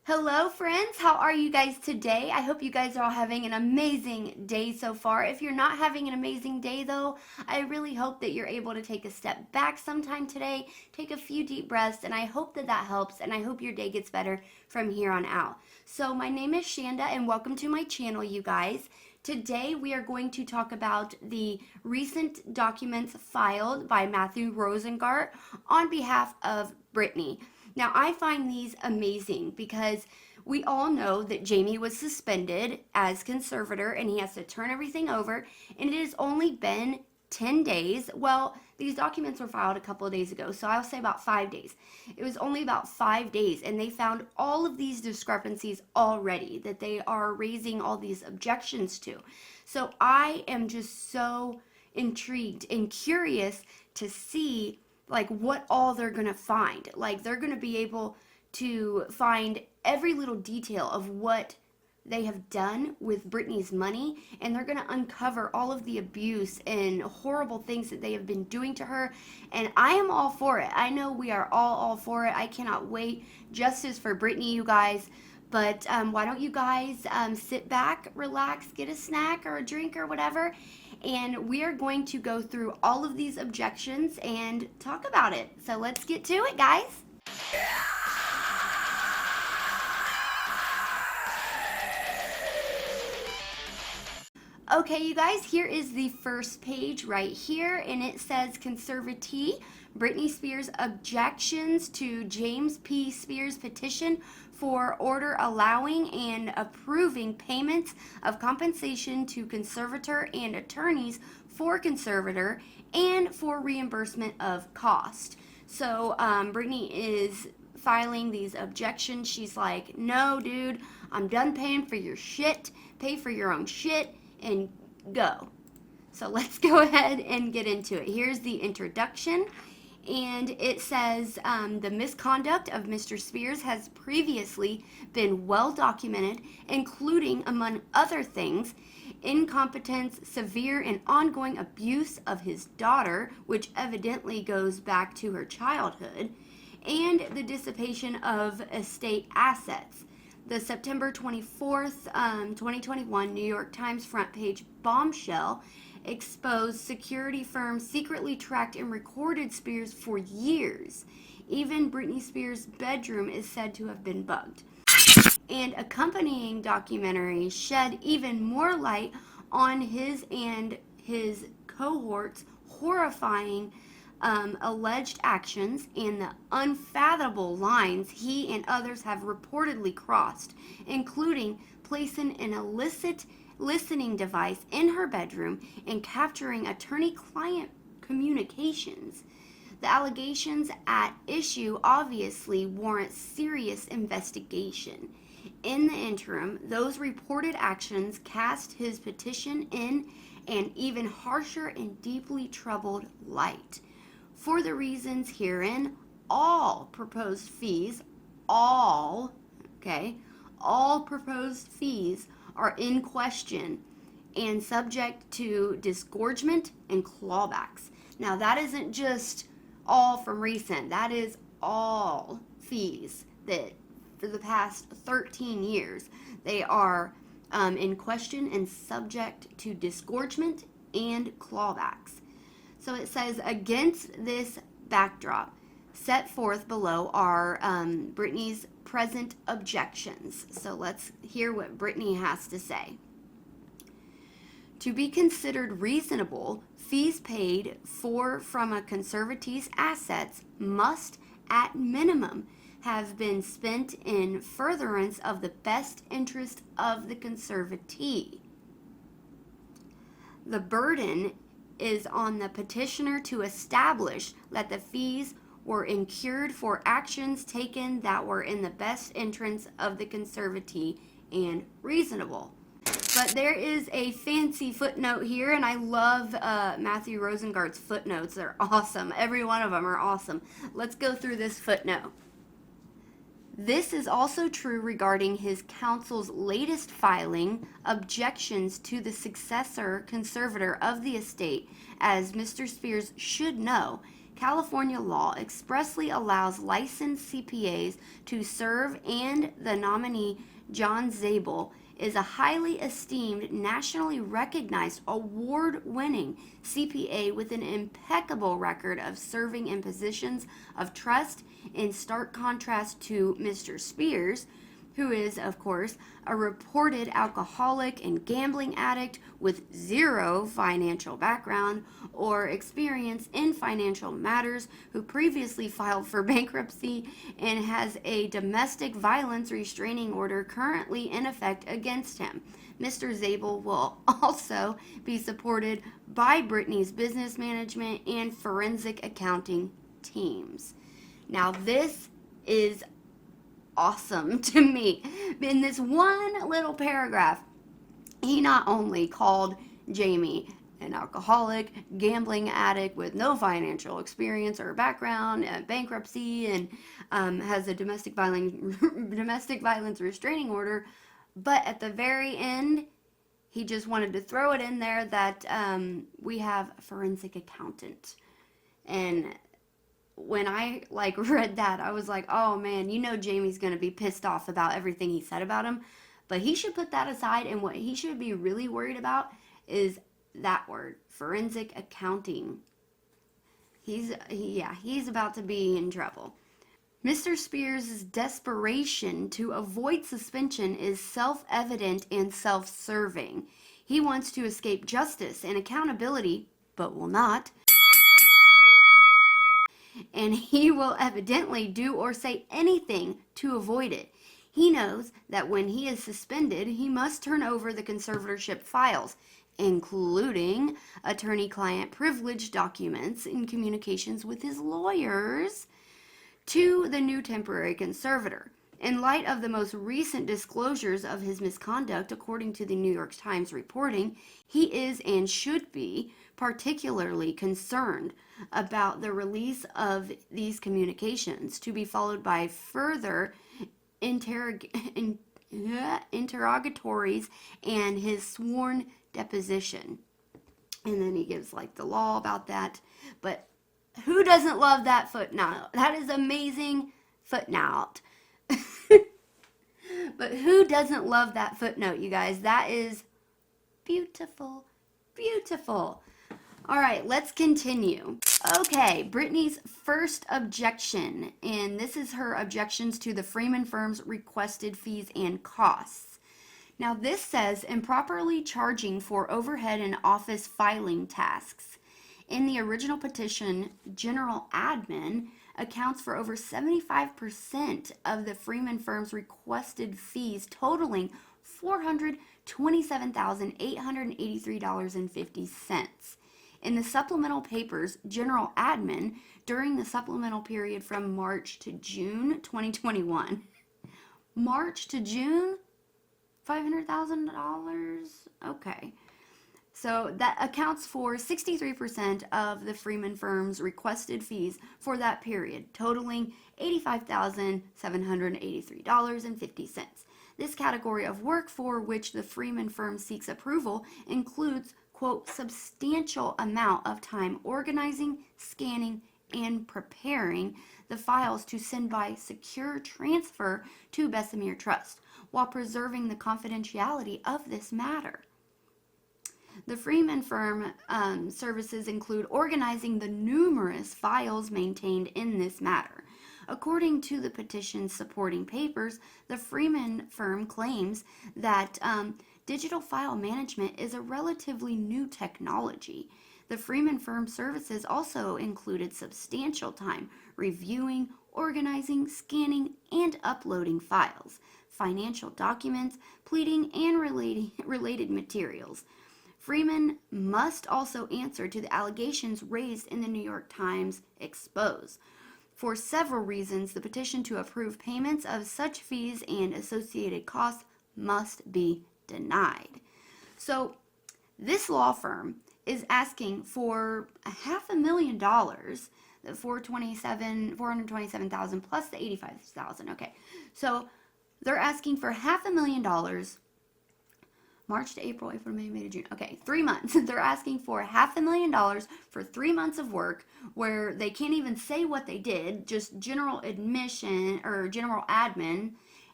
Hello friends, how are you guys today? I hope you guys are all having an amazing day so far. If you're not having an amazing day though, I really hope that you're able to take a step back sometime today, take a few deep breaths, and I hope that helps, and I hope your day gets better from here on out. So my name is Shanda and welcome to my channel, you guys. Today we are going to talk about the recent documents filed by Matthew Rosengart on behalf of Britney. Now, I find these amazing because we all know that Jamie was suspended as conservator and he has to turn everything over, and it has only been 10 days. Well, these documents were filed a couple of days ago, so I'll say about 5 days. It was only about 5 days, and they found all of these discrepancies already that they are raising all these objections to. So I am just so intrigued and curious to see what all they're gonna find. They're gonna be able to find every little detail of what they have done with Britney's money, and they're gonna uncover all of the abuse and horrible things that they have been doing to her. And I am all for it. I know we are all for it. I cannot wait. Justice for Britney, you guys. But why don't you guys sit back, relax, get a snack or a drink or whatever, and we are going to go through all of these objections and talk about it. So let's get to it, guys. Okay, you guys, here is the first page right here, and it says Conservatee, Britney Spears' objections to James P. Spears' petition for order allowing and approving payments of compensation to conservator and attorneys for conservator and for reimbursement of cost. So Britney is filing these objections. She's like, no, dude, I'm done paying for your shit. Pay for your own shit and go. So let's go ahead and get into it. Here's the introduction, and it says the misconduct of Mr. Spears has previously been well documented, including, among other things, incompetence, severe and ongoing abuse of his daughter, which evidently goes back to her childhood, and the dissipation of estate assets. The September 24th, 2021 New York Times front page bombshell exposed security firms secretly tracked and recorded Spears for years. Even Britney Spears' bedroom is said to have been bugged. And accompanying documentary shed even more light on his and his cohorts' horrifying alleged actions and the unfathomable lines he and others have reportedly crossed, including placing an illicit listening device in her bedroom and capturing attorney-client communications. The allegations at issue obviously warrant serious investigation. In the interim, those reported actions cast his petition in an even harsher and deeply troubled light. For the reasons herein, all proposed fees, all proposed fees are in question and subject to disgorgement and clawbacks. Now, that isn't just all from recent. That is all fees that for the past 13 years, they are in question and subject to disgorgement and clawbacks. So it says, against this backdrop, set forth below are Britney's present objections. So let's hear what Britney has to say. To be considered reasonable, fees paid from a conservatee's assets must, at minimum, have been spent in furtherance of the best interest of the conservatee. The burden is on the petitioner to establish that the fees were incurred for actions taken that were in the best interest of the conservatee and reasonable. But there is a fancy footnote here, and I love Matthew Rosengart's footnotes. They're awesome. Every one of them are awesome. Let's go through this footnote. This is also true regarding his counsel's latest filing, Objections to the successor conservator of the estate. As Mr. Spears should know, California law expressly allows licensed CPAs to serve, and the nominee, John Zabel, is a highly esteemed, nationally recognized, award-winning CPA with an impeccable record of serving in positions of trust, in stark contrast to Mr. Spears, who is, of course, a reported alcoholic and gambling addict with zero financial background or experience in financial matters, who previously filed for bankruptcy and has a domestic violence restraining order currently in effect against him. Mr. Zabel will also be supported by Britney's business management and forensic accounting teams. Now, this is awesome to me. In this one little paragraph, he not only called Jamie an alcoholic, gambling addict with no financial experience or background, bankruptcy, and has a domestic violence restraining order, but at the very end, he just wanted to throw it in there that we have a forensic accountant. And when I read that, I was like, oh man, Jamie's going to be pissed off about everything he said about him, but he should put that aside, and what he should be really worried about is that word, forensic accounting. He's about to be in trouble. Mr. Spears' desperation to avoid suspension is self-evident and self-serving. He wants to escape justice and accountability, but will not. And he will evidently do or say anything to avoid it. He knows that when he is suspended, he must turn over the conservatorship files, including attorney-client privilege documents and communications with his lawyers, to the new temporary conservator. In light of the most recent disclosures of his misconduct, according to the New York Times reporting, he is and should be particularly concerned about the release of these communications, to be followed by further interrogatories and his sworn deposition. And then he gives the law about that. But who doesn't love that footnote? That is amazing footnote. But who doesn't love that footnote, you guys? That is beautiful. Beautiful. All right, let's continue. Okay, Britney's first objection, and this is her objections to the Freeman Firm's requested fees and costs. Now, this says improperly charging for overhead and office filing tasks. In the original petition, General Admin accounts for over 75% of the Freeman Firm's requested fees, totaling $427,883.50. In the supplemental papers, General Admin, during the supplemental period from March to June 2021, March to June, $500,000? Okay. So that accounts for 63% of the Freeman Firm's requested fees for that period, totaling $85,783.50. This category of work for which the Freeman Firm seeks approval includes, quote, substantial amount of time organizing, scanning, and preparing the files to send by secure transfer to Bessemer Trust, while preserving the confidentiality of this matter. The Freeman Firm services include organizing the numerous files maintained in this matter. According to the petition's supporting papers, the Freeman Firm claims that digital file management is a relatively new technology. The Freeman Firm services also included substantial time reviewing, organizing, scanning, and uploading files, financial documents, pleading, and related materials. Freeman must also answer to the allegations raised in the New York Times expose. For several reasons, the petition to approve payments of such fees and associated costs must be denied. So, this law firm is asking for $500,000, the $427,000 plus the $85,000. Okay, so they're asking for $500,000 March to April, April to May, May to June. Okay, 3 months. They're asking for $500,000 for 3 months of work where they can't even say what they did, just general admission or general admin,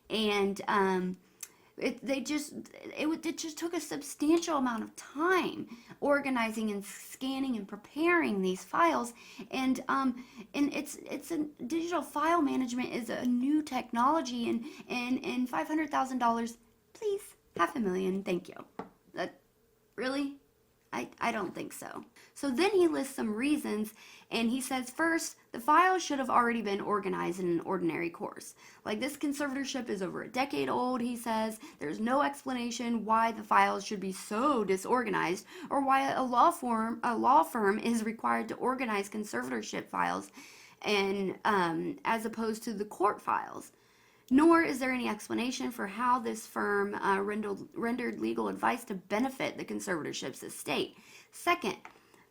and it just took a substantial amount of time organizing and scanning and preparing these files, and it's a digital file management is a new technology, and $500,000, please. $500,000, thank you. That really? I don't think so. So then he lists some reasons, and he says, first, the files should have already been organized in an ordinary course. Like, this conservatorship is over a decade old, he says. There's no explanation why the files should be so disorganized, or why a law firm is required to organize conservatorship files, and as opposed to the court files. Nor is there any explanation for how this firm rendered legal advice to benefit the conservatorship's estate. Second,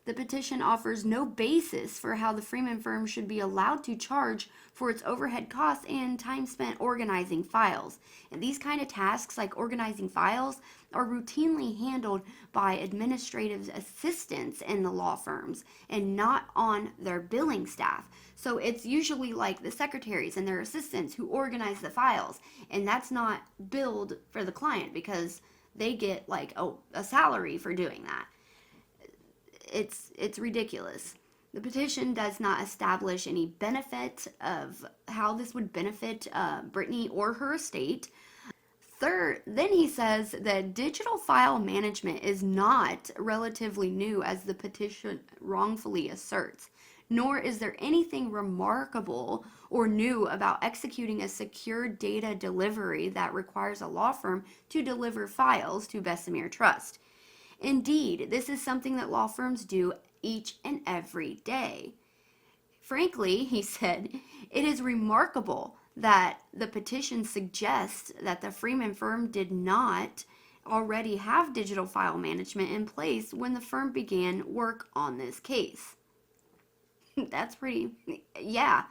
the petition offers no basis for how the Freeman Firm should be allowed to charge for its overhead costs and time spent organizing files. And these kind of tasks, like organizing files, are routinely handled by administrative assistants in the law firms and not on their billing staff. So it's usually like the secretaries and their assistants who organize the files, and that's not billed for the client because they get like a salary for doing that. It's ridiculous. The petition does not establish any benefit of how this would benefit Britney or her estate. Third, then he says that digital file management is not relatively new, as the petition wrongfully asserts, nor is there anything remarkable or new about executing a secure data delivery that requires a law firm to deliver files to Bessemer Trust. Indeed, this is something that law firms do each and every day. Frankly, he said, it is remarkable that the petition suggests that the Freeman Firm did not already have digital file management in place when the firm began work on this case. That's pretty, yeah.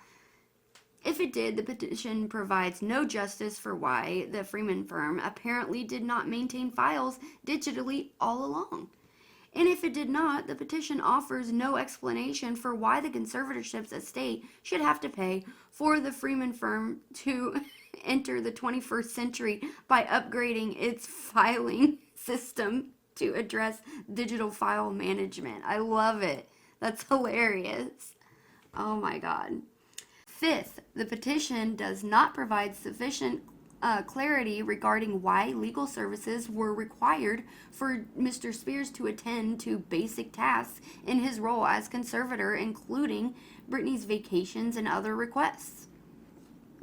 If it did, the petition provides no justice for why the Freeman Firm apparently did not maintain files digitally all along. And if it did not, the petition offers no explanation for why the conservatorship's estate should have to pay for the Freeman Firm to enter the 21st century by upgrading its filing system to address digital file management. I love it. That's hilarious. Oh my God. Fifth, the petition does not provide sufficient clarity regarding why legal services were required for Mr. Spears to attend to basic tasks in his role as conservator, including Britney's vacations and other requests.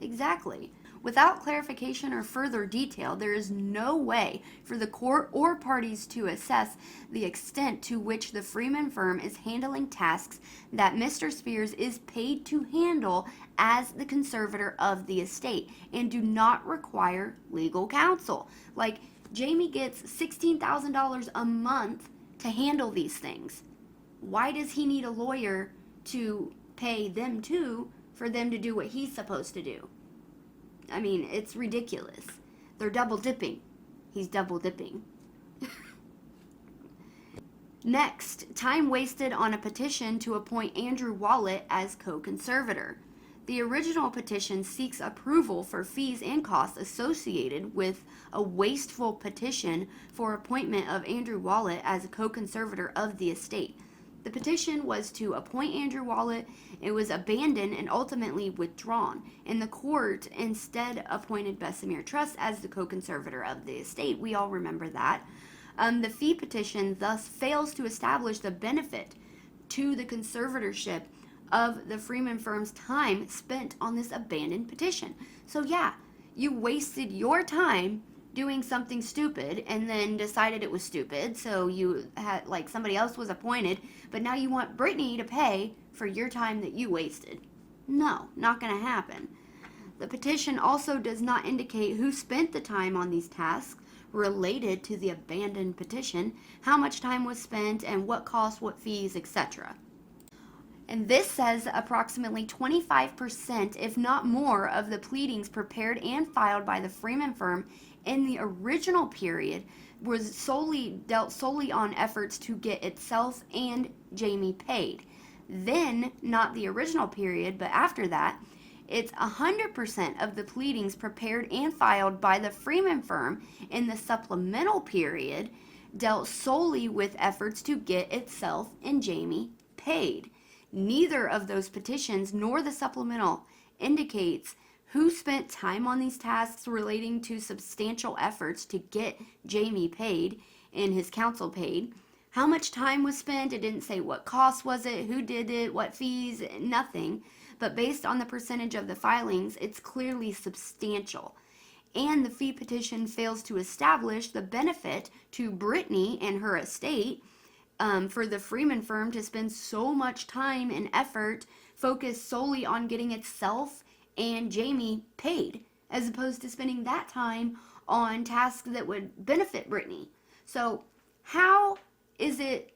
Exactly. Without clarification or further detail, there is no way for the court or parties to assess the extent to which the Freeman Firm is handling tasks that Mr. Spears is paid to handle as the conservator of the estate and do not require legal counsel. Like, Jamie gets $16,000 a month to handle these things. Why does he need a lawyer to pay them too for them to do what he's supposed to do? I mean, it's ridiculous. They're double dipping. He's double dipping. Next, time wasted on a petition to appoint Andrew Wallet as co-conservator. The original petition seeks approval for fees and costs associated with a wasteful petition for appointment of Andrew Wallet as a co-conservator of the estate. The petition was to appoint Andrew Wallet. It was abandoned and ultimately withdrawn, and the court instead appointed Bessemer Trust as the co-conservator of the estate. We all remember that. The fee petition thus fails to establish the benefit to the conservatorship of the Freeman Firm's time spent on this abandoned petition. So yeah, you wasted your time doing something stupid and then decided it was stupid, so you had, like, somebody else was appointed, but now you want Britney to pay for your time that you wasted. No, not going to happen. The petition also does not indicate who spent the time on these tasks related to the abandoned petition, how much time was spent, and what costs, what fees, etc. And this says approximately 25%, if not more, of the pleadings prepared and filed by the Freeman Firm in the original period was dealt solely on efforts to get itself and Jamie paid. Then, not the original period, but after that, it's 100% of the pleadings prepared and filed by the Freeman Firm in the supplemental period dealt solely with efforts to get itself and Jamie paid. Neither of those petitions nor the supplemental indicates who spent time on these tasks relating to substantial efforts to get Jamie paid and his counsel paid. How much time was spent? It didn't say what cost was it, who did it, what fees, nothing. But based on the percentage of the filings, it's clearly substantial. And the fee petition fails to establish the benefit to Britney and her estate for the Freeman Firm to spend so much time and effort focused solely on getting itself and Jamie paid, as opposed to spending that time on tasks that would benefit Britney. So how is it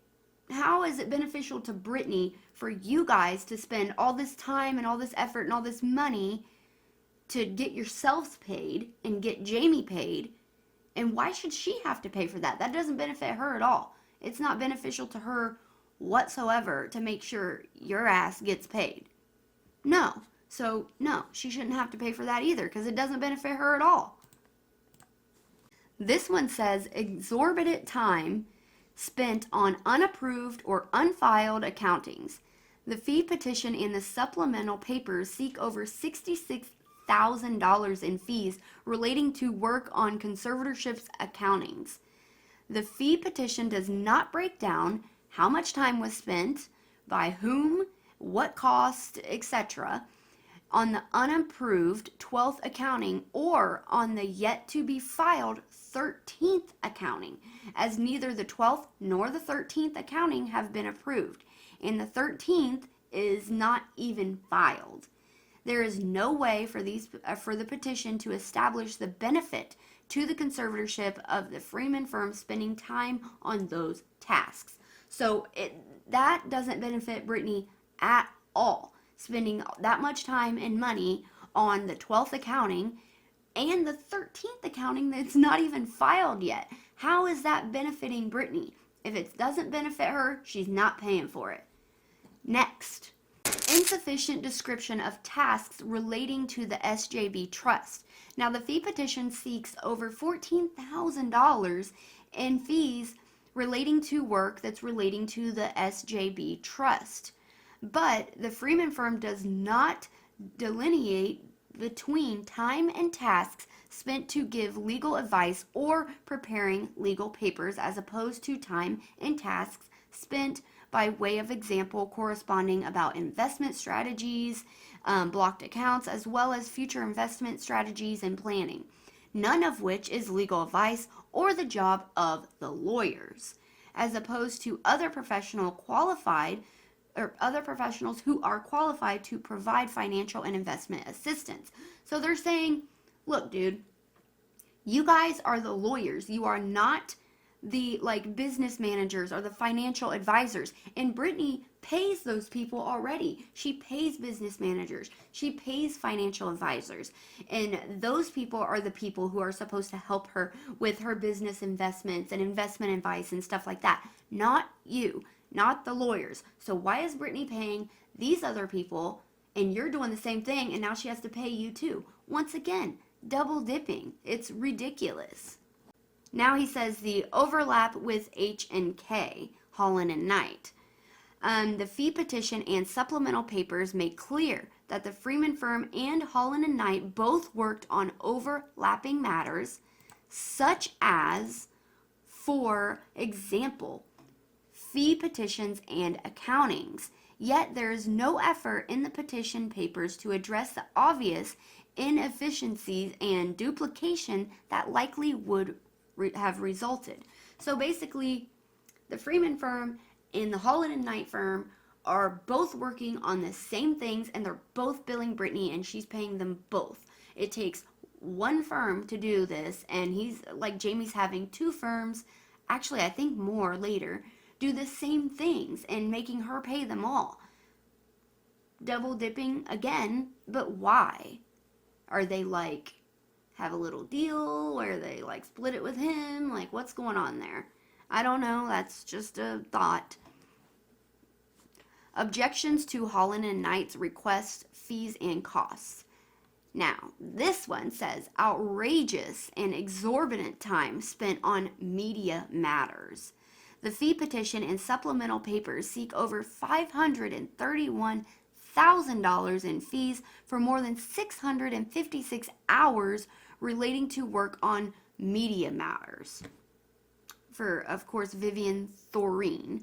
beneficial to Britney for you guys to spend all this time and all this effort and all this money to get yourselves paid and get Jamie paid? And why should she have to pay for that? That doesn't benefit her at all. It's not beneficial to her whatsoever to make sure your ass gets paid. No. So, no, she shouldn't have to pay for that either because it doesn't benefit her at all. This one says exorbitant time spent on unapproved or unfiled accountings. The fee petition and the supplemental papers seek over $66,000 in fees relating to work on conservatorship's accountings. The fee petition does not break down how much time was spent, by whom, what cost, etc., on the unapproved 12th accounting or on the yet to be filed 13th accounting, as neither the 12th nor the 13th accounting have been approved, and the 13th is not even filed. There is no way for the petition to establish the benefit to the conservatorship of the Freeman Firm spending time on those tasks. So that doesn't benefit Britney at all, spending that much time and money on the 12th accounting and the 13th accounting that's not even filed yet. How is that benefiting Britney? If it doesn't benefit her, she's not paying for it. Next, insufficient description of tasks relating to the SJB Trust. Now, the fee petition seeks over $14,000 in fees relating to work that's relating to the SJB Trust. But the Freeman Firm does not delineate between time and tasks spent to give legal advice or preparing legal papers, as opposed to time and tasks spent by way of example corresponding about investment strategies, blocked accounts, as well as future investment strategies and planning, none of which is legal advice or the job of the lawyers, as opposed to other professionals who are qualified to provide financial and investment assistance. So they're saying, look, dude, you guys are the lawyers. You are not the business managers or the financial advisors. And Britney pays those people already. She pays business managers. She pays financial advisors. And those people are the people who are supposed to help her with her business investments and investment advice and stuff like that. Not you. Not the lawyers. So why is Britney paying these other people and you're doing the same thing and now she has to pay you too? Once again, double dipping. It's ridiculous. Now he says the overlap with H and K, Hollan and Knight. The fee petition and supplemental papers make clear that the Freeman Firm and Hollan and Knight both worked on overlapping matters, such as, for example, fee petitions and accountings. Yet there is no effort in the petition papers to address the obvious inefficiencies and duplication that likely would have resulted. So basically, the Freeman Firm and the Hollan and Knight firm are both working on the same things, and they're both billing Britney, and she's paying them both. It takes one firm to do this, and Jamie's having two firms, actually I think more later, do the same things and making her pay them all. double dipping again, but why? Are they like, have a little deal where they like split it with him? Like, what's going on there? I don't know. That's just a thought. Objections to Hollan and Knight's requests, fees, and costs. Now, this one says outrageous and exorbitant time spent on media matters. The fee petition and supplemental papers seek over $531,000 in fees for more than 656 hours relating to work on media matters. For, of course, Vivian Thoreen.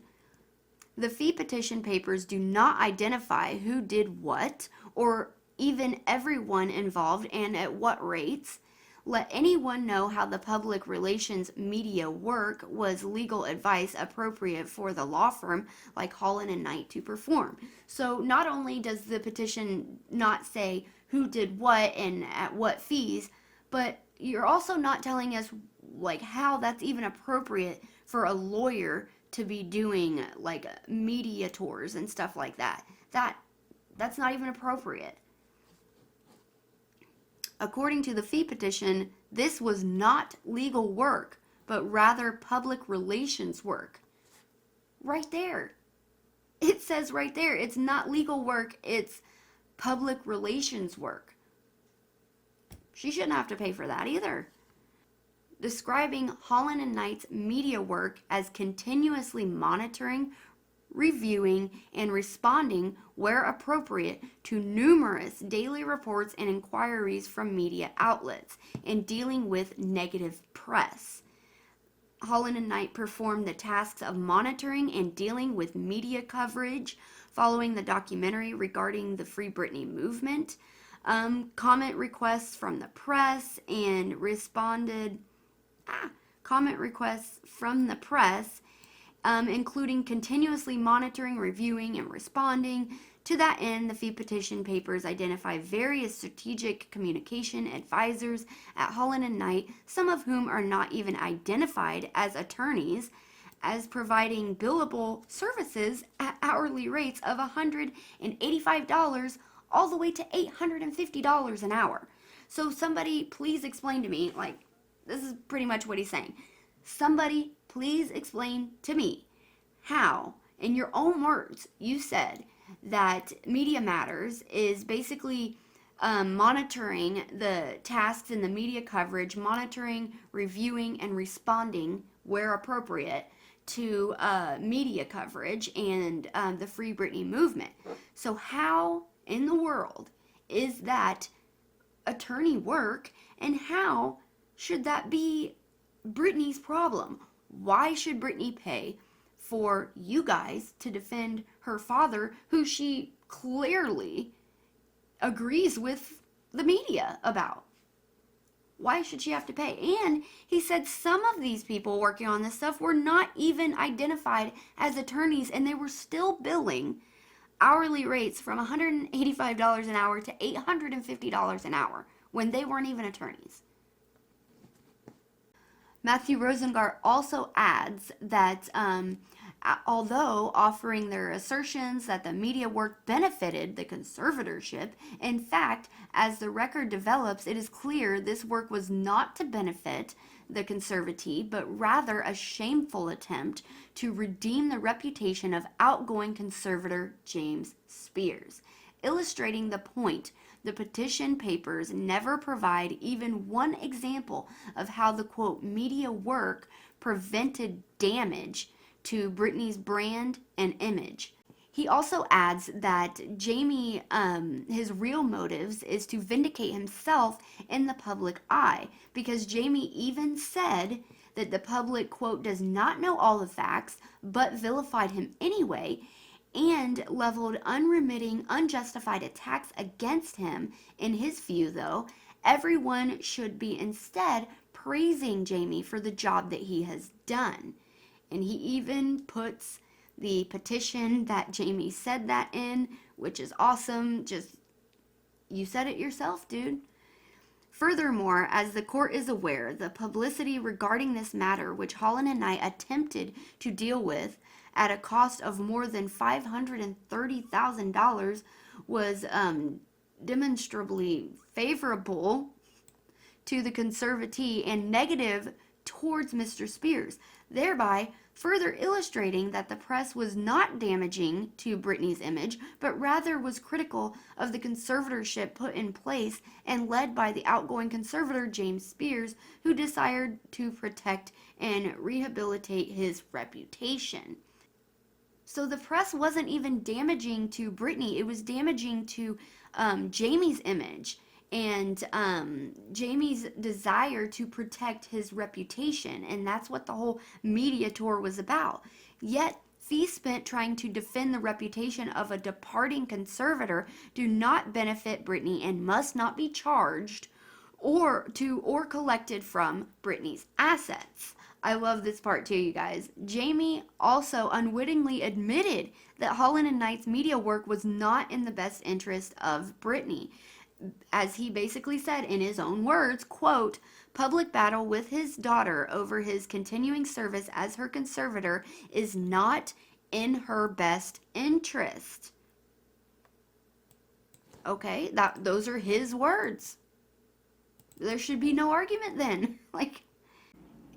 The fee petition papers do not identify who did what, or even everyone involved and at what rates. Let anyone know how the public relations media work was legal advice appropriate for the law firm like Hollan and Knight to perform. So not only does the petition not say who did what and at what fees, but you're also not telling us like how that's even appropriate for a lawyer to be doing like media tours and stuff like that. That's not even appropriate. According to the fee petition, this was not legal work, but rather public relations work. Right there. It says right there, it's not legal work, it's public relations work. She shouldn't have to pay for that either. Describing Hollan and Knight's media work as continuously monitoring, reviewing, and responding where appropriate to numerous daily reports and inquiries from media outlets and dealing with negative press. Hollan and Knight performed the tasks of monitoring and dealing with media coverage following the documentary regarding the Free Britney movement, comment requests from the press, and comment requests from the press, including continuously monitoring, reviewing, and responding. To that end, the fee petition papers identify various strategic communication advisors at Hollan and Knight, some of whom are not even identified as attorneys, as providing billable services at hourly rates of $185 all the way to $850 an hour. So somebody please explain to me, like, this is pretty much what he's saying. Somebody please explain to me how, in your own words, you said that Media Matters is basically monitoring the tasks in the media coverage, monitoring, reviewing, and responding where appropriate to media coverage and the Free Britney movement. So how in the world is that attorney work, and how should that be Britney's problem? Why should Britney pay for you guys to defend her father, who she clearly agrees with the media about? Why should she have to pay? And he said some of these people working on this stuff were not even identified as attorneys, and they were still billing hourly rates from $185 an hour to $850 an hour when they weren't even attorneys. Matthew Rosengart also adds that although offering their assertions that the media work benefited the conservatorship, in fact, as the record develops, it is clear this work was not to benefit the conservatee, but rather a shameful attempt to redeem the reputation of outgoing conservator James Spears. Illustrating the point, the petition papers never provide even one example of how the, quote, media work prevented damage to Britney's brand and image. He also adds that Jamie, his real motives is to vindicate himself in the public eye, because Jamie even said that the public, quote, does not know all the facts, but vilified him anyway, and leveled unremitting, unjustified attacks against him. In his view, though, everyone should be instead praising Jamie for the job that he has done. And he even puts the petition that Jamie said that in, which is awesome. Just, you said it yourself, dude. Furthermore, as the court is aware, the publicity regarding this matter, which Hollan and Knight attempted to deal with at a cost of more than $530,000, was demonstrably favorable to the conservatee and negative towards Mr. Spears, thereby further illustrating that the press was not damaging to Britney's image, but rather was critical of the conservatorship put in place and led by the outgoing conservator James Spears, who desired to protect and rehabilitate his reputation. So the press wasn't even damaging to Britney, it was damaging to Jamie's image and Jamie's desire to protect his reputation, and that's what the whole media tour was about. Yet fees spent trying to defend the reputation of a departing conservator do not benefit Britney and must not be charged or collected from Britney's assets. I love this part too, you guys. Jamie also unwittingly admitted that Hollan Knight's media work was not in the best interest of Britney, as he basically said in his own words, quote, "Public battle with his daughter over his continuing service as her conservator is not in her best interest." Okay, those are his words. There should be no argument then.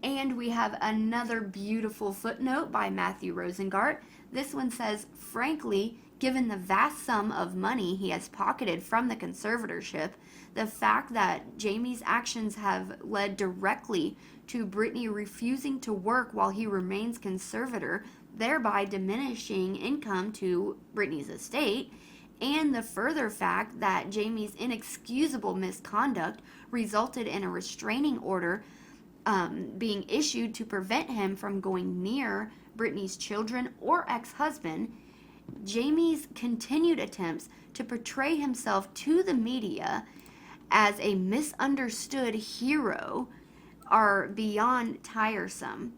And we have another beautiful footnote by Matthew Rosengart. This one says, "Frankly, given the vast sum of money he has pocketed from the conservatorship, the fact that Jamie's actions have led directly to Britney refusing to work while he remains conservator, thereby diminishing income to Britney's estate, and the further fact that Jamie's inexcusable misconduct resulted in a restraining order being issued to prevent him from going near Britney's children or ex-husband, Jamie's continued attempts to portray himself to the media as a misunderstood hero are beyond tiresome.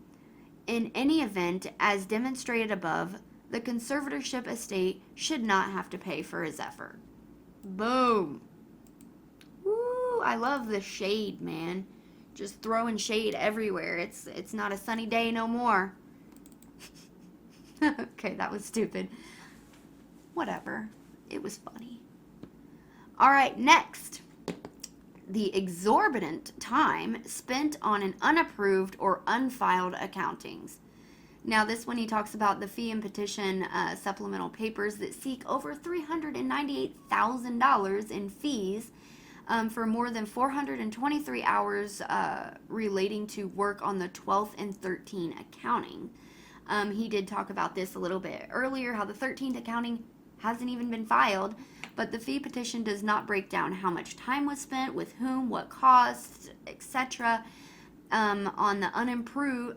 In any event, as demonstrated above, the conservatorship estate should not have to pay for his effort." Boom. Woo, I love the shade, man. Just throwing shade everywhere. It's not a sunny day no more. Okay, that was stupid. Whatever. It was funny. All right, next. The exorbitant time spent on an unapproved or unfiled accountings. Now, this one he talks about the fee and petition supplemental papers that seek over $398,000 in fees for more than 423 hours relating to work on the 12th and 13th accounting. He did talk about this a little bit earlier, how the 13th accounting hasn't even been filed, but the fee petition does not break down how much time was spent, with whom, what costs, etc. On the unapproved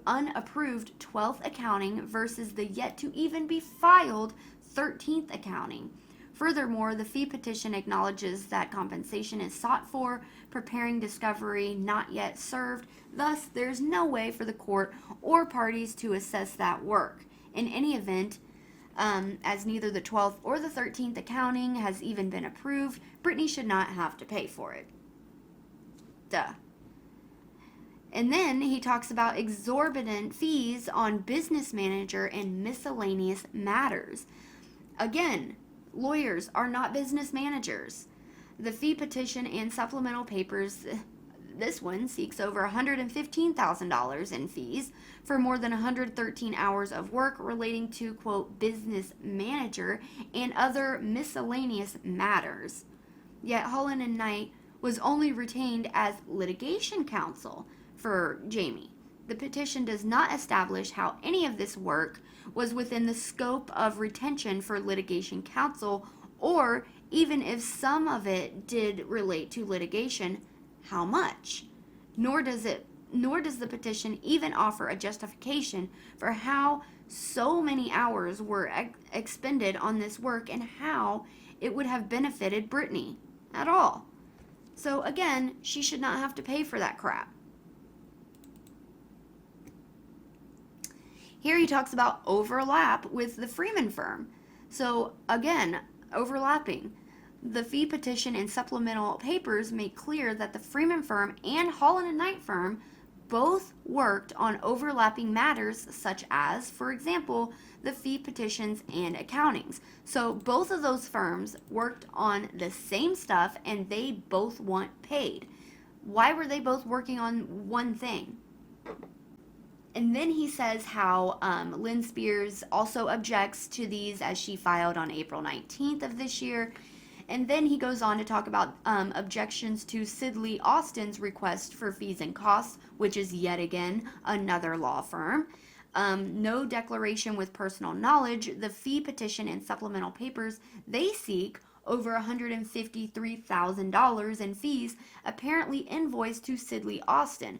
12th accounting versus the yet to even be filed 13th accounting. Furthermore, the fee petition acknowledges that compensation is sought for preparing discovery not yet served. Thus, there's no way for the court or parties to assess that work. In any event, as neither the 12th or the 13th accounting has even been approved, Britney should not have to pay for it. Duh. And then he talks about exorbitant fees on business manager and miscellaneous matters. Again, lawyers are not business managers. The fee petition and supplemental papers, this one seeks over $115,000 in fees for more than 113 hours of work relating to, quote, business manager and other miscellaneous matters. Yet Hollan Knight was only retained as litigation counsel for Jamie. The petition does not establish how any of this work was within the scope of retention for litigation counsel, or even if some of it did relate to litigation, how much. Nor does the petition even offer a justification for how so many hours were expended on this work and how it would have benefited Britney at all. So again, she should not have to pay for that crap. Here he talks about overlap with the Freeman Firm. So again, overlapping. The fee petition and supplemental papers make clear that the Freeman Firm and Hollan Knight Firm both worked on overlapping matters such as, for example, the fee petitions and accountings. So both of those firms worked on the same stuff and they both want paid. Why were they both working on one thing? And then he says how Lynn Spears also objects to these as she filed on April 19th of this year. And then he goes on to talk about objections to Sidley Austin's request for fees and costs, which is yet again another law firm. No declaration with personal knowledge, the fee petition and supplemental papers, they seek over $153,000 in fees apparently invoiced to Sidley Austin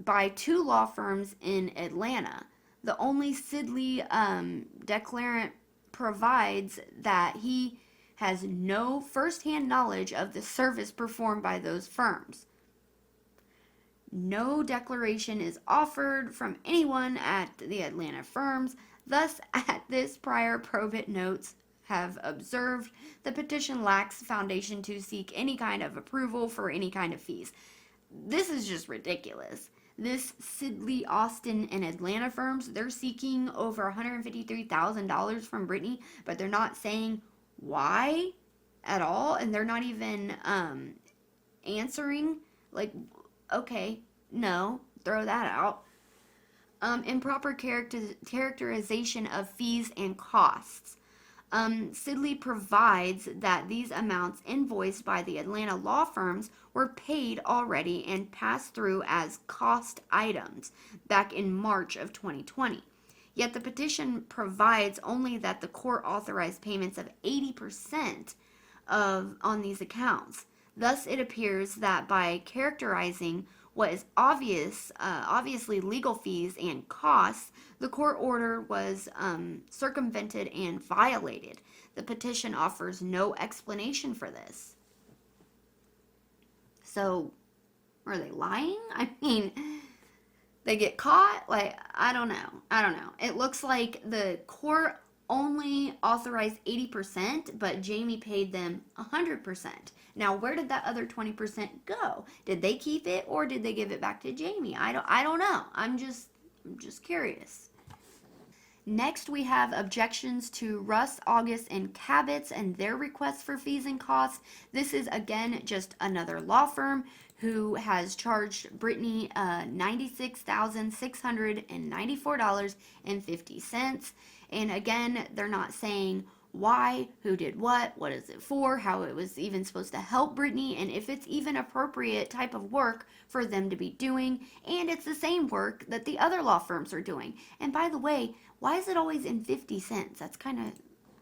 by two law firms in Atlanta. The only Sidley declarant provides that he has no firsthand knowledge of the service performed by those firms. No declaration is offered from anyone at the Atlanta firms. Thus, at this prior probate notes have observed, the petition lacks foundation to seek any kind of approval for any kind of fees. This is just ridiculous. This Sidley Austin and Atlanta firms, they're seeking over $153,000 from Britney, but they're not saying why at all, and they're not even answering. Like, okay, no, throw that out. Improper characterization of fees and costs. Sidley provides that these amounts invoiced by the Atlanta law firms were paid already and passed through as cost items back in March of 2020. Yet the petition provides only that the court authorized payments of 80% on these accounts. Thus, it appears that by characterizing what is obviously legal fees and costs, the court order was circumvented and violated. The petition offers no explanation for this. So, are they lying? I mean, they get caught? Like, I don't know. It looks like the court only authorized 80%, but Jamie paid them 100%. Now, where did that other 20% go? Did they keep it or did they give it back to Jamie? I don't know. I'm just curious. Next, we have objections to Russ August and Kabat and their requests for fees and costs. This is, again, just another law firm who has charged Britney $96,694.50. And again, they're not saying why, who did what is it for, how it was even supposed to help Britney, and if it's even appropriate type of work for them to be doing. And it's the same work that the other law firms are doing. And by the way, why is it always in 50 cents? That's kind of,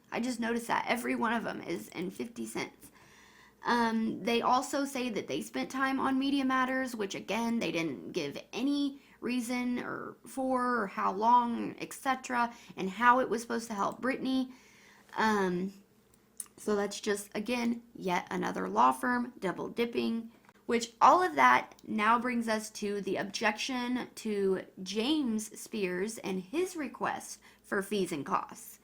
I just noticed that every one of them is in 50 cents. They also say that they spent time on media matters, which again, they didn't give any reason or how long, etc., and how it was supposed to help Britney. So that's just, again, yet another law firm double dipping, which all of that now brings us to the objection to James Spears and his request for fees and costs.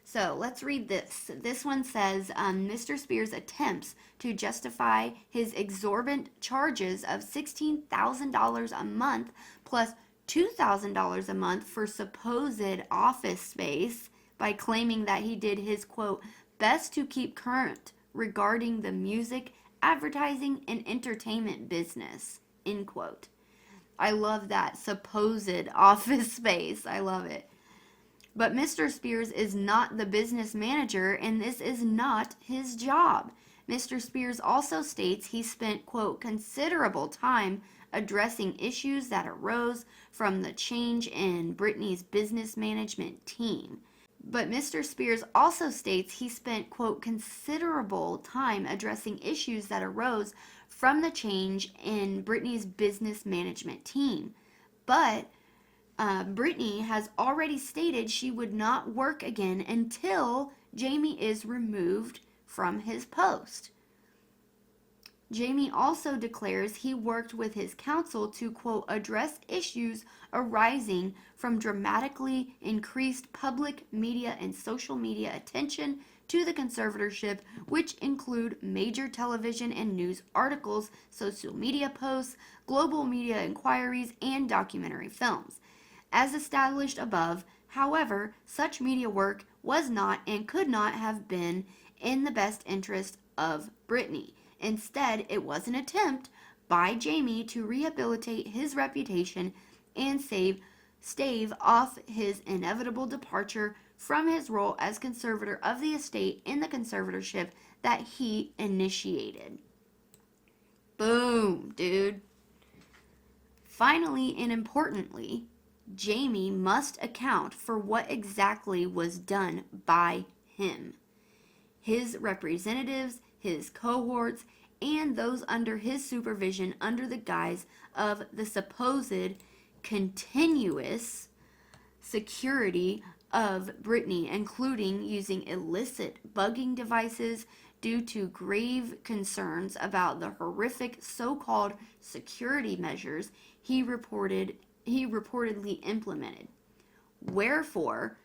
So let's read this. This one says, Mr. Spears attempts to justify his exorbitant charges of $16,000 a month plus $2,000 a month for supposed office space by claiming that he did his, quote, best to keep current regarding the music, advertising, and entertainment business, end quote. I love that, supposed office space. I love it. But Mr. Spears is not the business manager, and this is not his job. Mr. Spears also states he spent, quote, considerable time addressing issues that arose from the change in Britney's business management team. But Mr. Spears also states he spent, quote, considerable time addressing issues that arose from the change in Britney's business management team. But Britney has already stated she would not work again until Jamie is removed from his post. Jamie also declares he worked with his counsel to, quote, address issues arising from dramatically increased public media and social media attention to the conservatorship, which include major television and news articles, social media posts, global media inquiries, and documentary films. As established above, however, such media work was not and could not have been in the best interest of Britney. Instead, it was an attempt by Jamie to rehabilitate his reputation and stave off his inevitable departure from his role as conservator of the estate in the conservatorship that he initiated. Boom, dude. Finally and importantly, Jamie must account for what exactly was done by him. His representatives, his cohorts, and those under his supervision under the guise of the supposed continuous security of Britney, including using illicit bugging devices due to grave concerns about the horrific so-called security measures he reportedly implemented. Wherefore,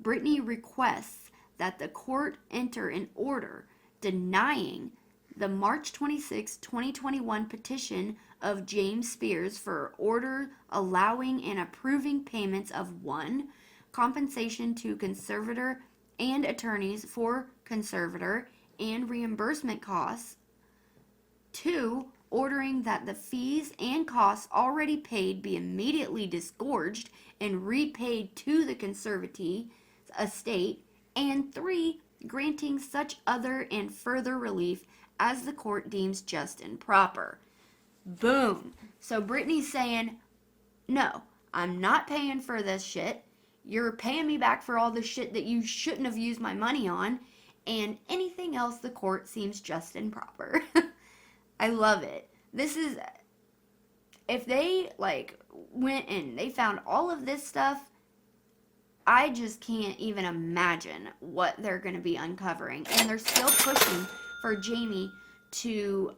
Britney requests that the court enter an order denying the March 26, 2021 petition of James Spears for order allowing and approving payments of 1. Compensation to conservator and attorneys for conservator and reimbursement costs. 2. Ordering that the fees and costs already paid be immediately disgorged and repaid to the conservatee estate. And 3. Granting such other and further relief as the court deems just and proper. Boom. So Britney's saying, no, I'm not paying for this shit. You're paying me back for all the shit that you shouldn't have used my money on, and anything else the court seems just and proper. I love it. This is, if they went and they found all of this stuff, I just can't even imagine what they're going to be uncovering. And they're still pushing for Jamie to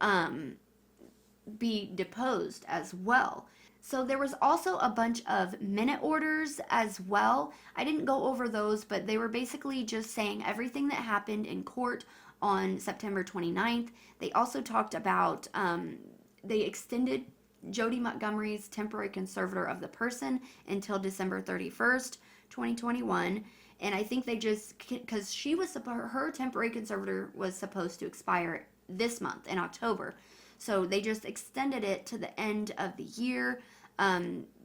be deposed as well. So there was also a bunch of minute orders as well. I didn't go over those, but they were basically just saying everything that happened in court on September 29th. They also talked about, they extended Jody Montgomery's temporary conservator of the person until December 31st, 2021. And I think they just, because her temporary conservator was supposed to expire this month in October. So they just extended it to the end of the year,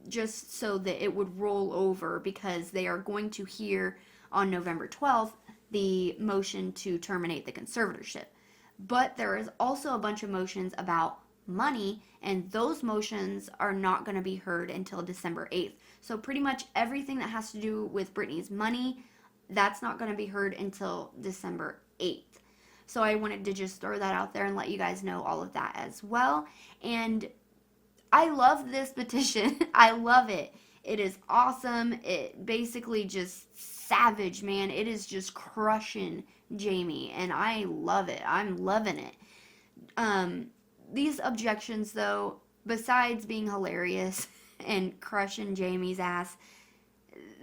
just so that it would roll over, because they are going to hear on November 12th the motion to terminate the conservatorship. But there is also a bunch of motions about money, and those motions are not going to be heard until December 8th. So pretty much everything that has to do with Britney's money, that's not going to be heard until December 8th. So I wanted to just throw that out there and let you guys know all of that as well. And I love this petition. I love it. It is awesome. It basically just savage, man. It is just crushing Jamie, and I love it. I'm loving it. These objections, though, besides being hilarious and crushing Jamie's ass,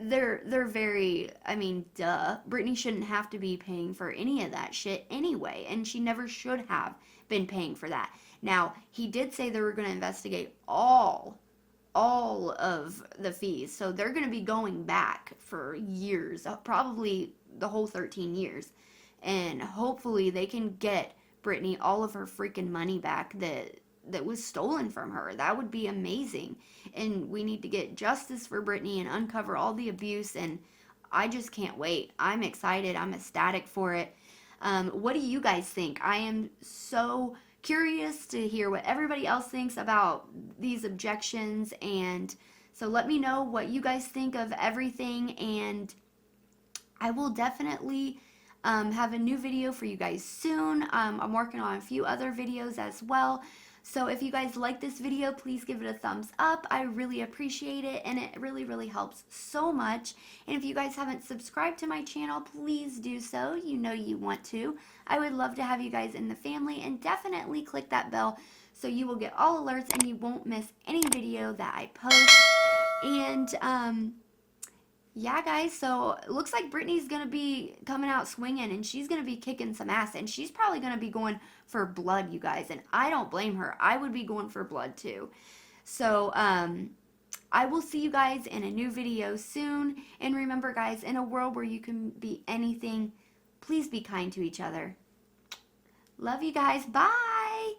they're very, I mean, duh. Britney shouldn't have to be paying for any of that shit anyway, and she never should have been paying for that. Now, he did say they were going to investigate all of the fees, so they're going to be going back for years, probably the whole 13 years, and hopefully they can get Britney all of her freaking money back that was stolen from her. That would be amazing. And we need to get justice for Britney and uncover all the abuse, and I just can't wait. I'm excited. I'm ecstatic for it. What do you guys think? I am so curious to hear what everybody else thinks about these objections, and so let me know what you guys think of everything, and I will definitely have a new video for you guys soon. I'm working on a few other videos as well. So if you guys like this video, please give it a thumbs up. I really appreciate it, and it really, really helps so much. And if you guys haven't subscribed to my channel, please do so. You know you want to. I would love to have you guys in the family, and definitely click that bell so you will get all alerts and you won't miss any video that I post. And Yeah, guys, so it looks like Brittany's going to be coming out swinging and she's going to be kicking some ass and she's probably going to be going for blood, you guys. And I don't blame her. I would be going for blood too. So, I will see you guys in a new video soon. And remember, guys, in a world where you can be anything, please be kind to each other. Love you guys. Bye.